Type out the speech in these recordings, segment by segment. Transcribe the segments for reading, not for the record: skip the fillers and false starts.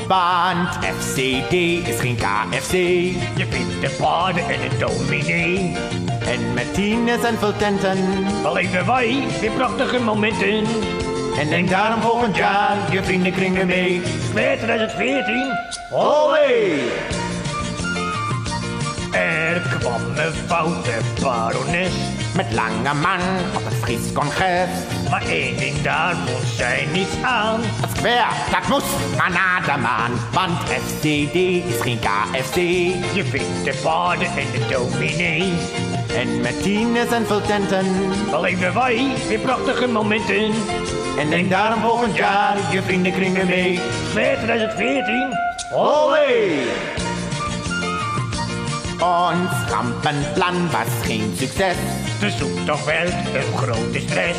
Want FCD is geen KFC. Je vindt de paarden en de dominee. En met tieners en veel tenten. Beleven wij weer prachtige momenten. En denk daarom volgend jaar je vriendenkring weer mee. Square 2014. Olé! Er kwam een foute barones. Met lange man op het Fries congres. Maar één ding, daar vond zij niets aan. Het square, dat moest maar naar de maan. Want FCD is geen KFC. Je vindt de paarden en de dominee. En met tieners en veel tenten. Beleven wij weer prachtige momenten. En denk daarom volgend jaar je vriendenkring weer mee. Square 2014. Olé! Ons rampenplan was geen succes. De zoektocht werd een grote stress.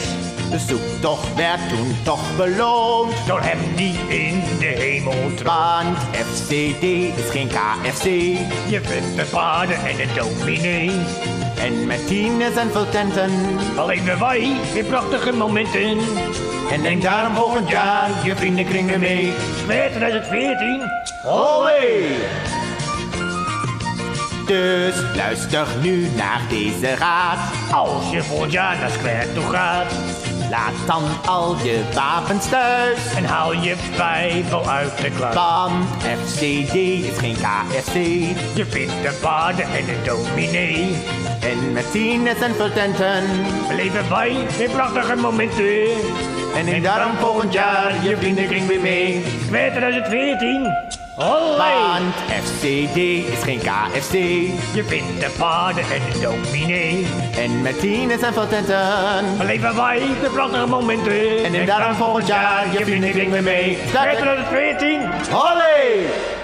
De zoektocht werd toen toch beloond. Door hem die in de hemel trok. Want FCD is geen KFC. Je vindt de paarden en de dominee. En met tieners en veel tenten. Beleven wij weer prachtige momenten. En denk daarom volgend jaar je vriendenkring weer mee. Square 2014. Olé! Dus luister nu naar deze raad. Als je volgend jaar naar Square toe gaat. Laat dan al je wapens thuis. En haal je Bijbel uit de klas. Want FCD is geen KFC. Je vindt de paarden en de dominee. En met tieners en veel tenten. Beleven wij weer prachtige momenten. En denk daarom volgend jaar je vriendenkring weer mee. Square 2014. Olé! Want FCD is geen KFC. Je vindt de paarden en de dominee. En met tieners en veel tenten. Beleven wij de prachtige momenten. En denk daarom volgend jaar je vriendenkring weer mee. Square 2014. Olé!